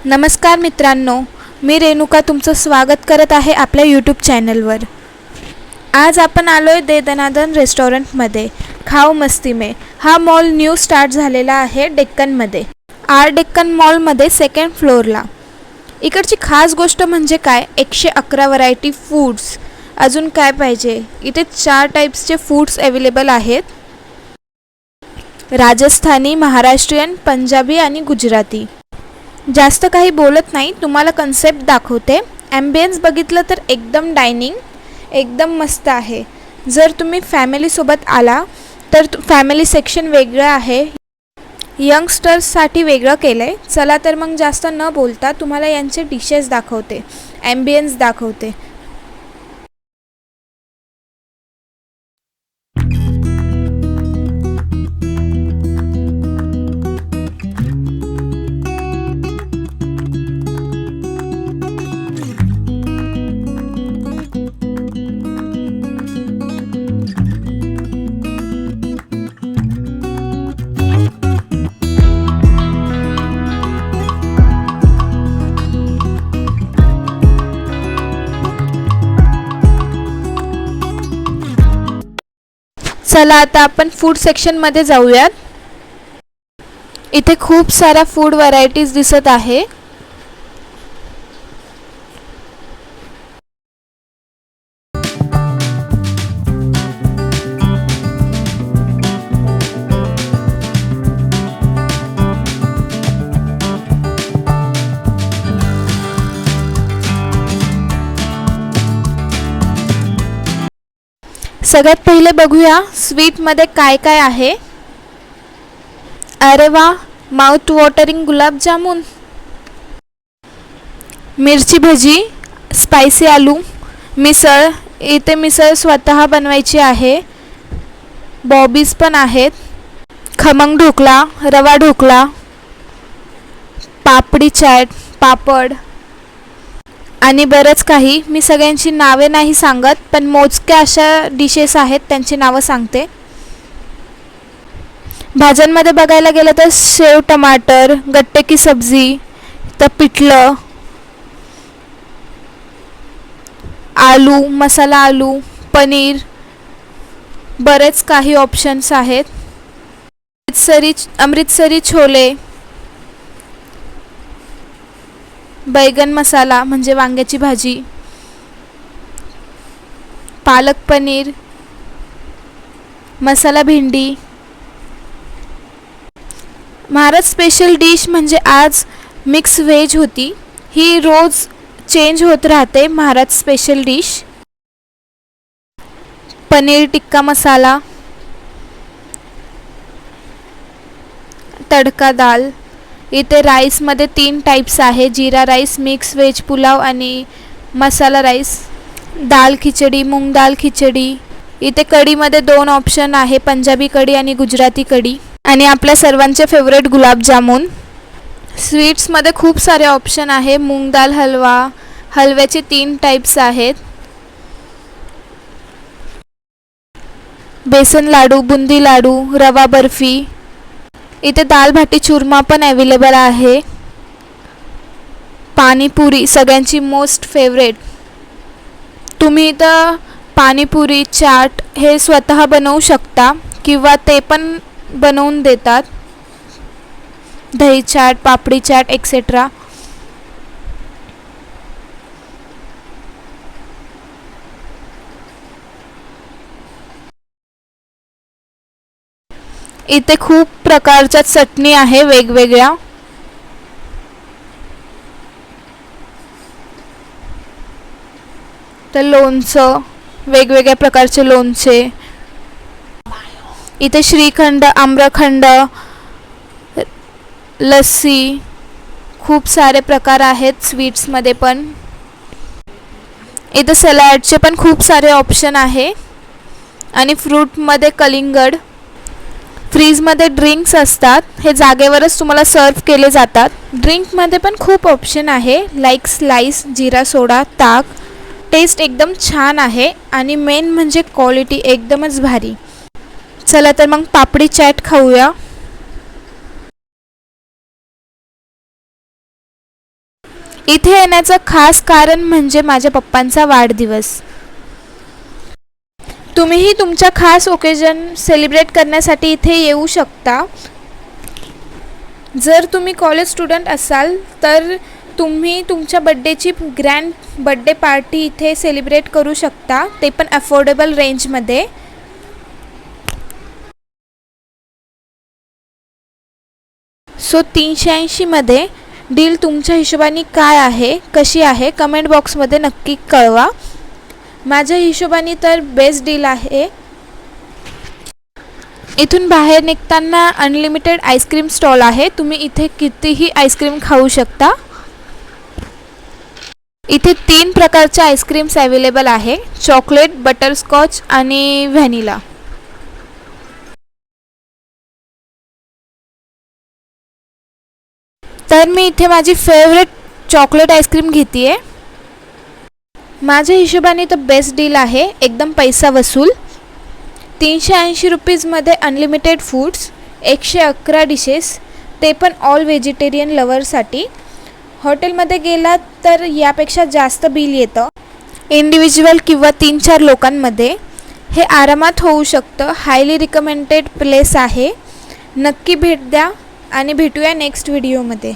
नमस्कार मित्रांनो, मी रेणुका तुमचं स्वागत करत आहे आपल्या यूट्यूब चॅनलवर। आज आपण आलोय दे दनादन रेस्टॉरंटमध्ये। खाओ मस्ती में हा मॉल न्यू स्टार्ट झालेला आहे डेक्कनमध्ये, आर डेक्कन मॉलमध्ये सेकंड फ्लोअरला। इकडची खास गोष्ट म्हणजे काय, 111 व्हरायटी फूड्स। अजून काय पाहिजे, इथे 4 टाइप्सचे फूड्स अवेलेबल आहेत, राजस्थानी, महाराष्ट्रीयन, पंजाबी आणि गुजराती। जास्त काही बोलत नाही, तुम्हाला कन्सेप्ट दाखवते। ॲम्बियन्स बघितलं तर एकदम डायनिंग एकदम मस्त आहे। जर तुम्ही फॅमिली सोबत आला तर फॅमिली सेक्शन वेगळं आहे, यंगस्टर्ससाठी वेगळं केलंय। चला तर मग जास्त न बोलता तुम्हाला यांचे डिशेस दाखवते, ॲम्बियन्स दाखवते। चला आता आपण फूड सेक्शनमध्ये जाऊयात। इथे खूप सारा फूड व्हरायटीज दिसत आहे। सगळ्यात पहिले बघूया स्वीटमध्ये काय काय आहे। अरे वा, माउथ वॉटरिंग गुलाबजामुन, मिरची भजी, स्पायसी आलू, मिसळ। इथे मिसळ स्वतः बनवायची आहे, बॉबीज पण आहेत, खमंग ढोकला, रवा ढोकला, पापडी चाट, पापड आणि बरंच काही। मी सगळ्यांची नावे नाही सांगत, पण मोजक्या अशा डिशेस आहेत त्यांची नावं सांगते। भाज्यांमध्ये बघायला गेलं तर शेव टमाटर, गट्टे की सब्जी, तर पिठलं, आलू, मसाला आलू, पनीर, बरेच काही ऑप्शन्स आहेत। अमृतसरी छोले, बैगन मसाला म्हणजे वांग्याची भाजी, पालक पनीर, मसाला भेंडी। महाराज स्पेशल डिश म्हणजे आज मिक्स व्हेज होती, ही रोज चेंज होत राहते। महाराज स्पेशल डिश पनीर टिक्का मसाला, तडका दाल। इथे राईसमध्ये 3 टाइप्स आहे, जीरा राईस, मिक्स व्हेज पुलाव आणि मसाला राईस, दाल खिचडी, मूंग दाल खिचडी। इथे कढीमध्ये 2 ऑप्शन आहे, पंजाबी कढी आणि गुजराती कढी, आणि आपल्या सर्वांचे फेवरेट गुलाबजामुन। स्वीट्समध्ये खूप सारे ऑप्शन आहे, मूंग दाल हलवा, हलव्याचे 3 टाइप्स आहेत, बेसन लाडू, बुंदी लाडू, रवा बर्फी। इथे दाल भाटी चूरमा पण अवेलेबल आहे, पाणीपुरी सगळ्यांची मोस्ट फेवरेट। तुम्ही इथं पाणीपुरी, चाट हे स्वतः बनवू शकता किंवा ते पण बनवून देतात, दही चाट, पापडी चाट एक्सेट्रा। इथे खूप प्रकारच्या चटणी आहे वेगवेगळ्या, तर लोणचं, वेगवेगळ्या प्रकारचे लोणचे। इथे श्रीखंड, आम्रखंड, लस्सी, खूप सारे प्रकार आहेत स्वीट्समध्ये पण। इथे सलाडचे पण खूप सारे ऑप्शन आहे, आणि फ्रूटमध्ये कलिंगड। फ्रीजमध्ये ड्रिंक्स असतात, हे जागेवरच तुम्हाला सर्व केले जातात। ड्रिंकमध्ये पण खूप ऑप्शन आहे, लाईक स्लाइस, जिरा सोडा, ताक। टेस्ट एकदम छान आहे आणि मेन म्हणजे क्वालिटी एकदमच भारी। चला तर मग पापडी चाट खाऊया। इथे येण्याचं खास कारण म्हणजे माझ्या पप्पांचा वाढदिवस. तुम्हीही तुमच्या खास ओकेजन सेलिब्रेट करण्यासाठी इथे येऊ शकता. जर तुम्ही कॉलेज स्टुडंट असाल तर तुम्ही तुमच्या बड्डेची ग्रँड बड्डे पार्टी इथे सेलिब्रेट करू शकता, ते पण अफोर्डेबल रेंजमध्ये. सो 380मध्ये डील तुमच्या हिशोबाने काय आहे, कशी आहे, कमेंट बॉक्समध्ये नक्की कळवा. माझ्या हिशोबाने तर बेस्ट डील आहे. इथून बाहेर निघताना अनलिमिटेड आईस्क्रीम स्टॉल आहे. तुम्ही इथे कितीही आईस्क्रीम खाऊ शकता. इथे 3 प्रकारचे आईस्क्रीम्स अवेलेबल आहे, चॉकलेट, बटरस्कॉच आणि व्हॅनिला. तर मी इथे माझी फेवरेट चॉकलेट आईस्क्रीम घेते आहे. माझ्या हिशोबाने तर बेस्ट डील आहे, एकदम पैसा वसूल. 380 रुपीजमध्ये अनलिमिटेड फूड्स, 111 डिशेस, ते पण ऑल व्हेजिटेरियन लवर्ससाठी. हॉटेलमध्ये गेलात तर यापेक्षा जास्त बिल येतं. इंडिव्हिज्युअल किंवा 3-4 लोकांमध्ये हे आरामात होऊ शकतं. हायली रिकमेंडेड प्लेस आहे. नक्की भेट द्या आणि भेटूया नेक्स्ट व्हिडिओमध्ये.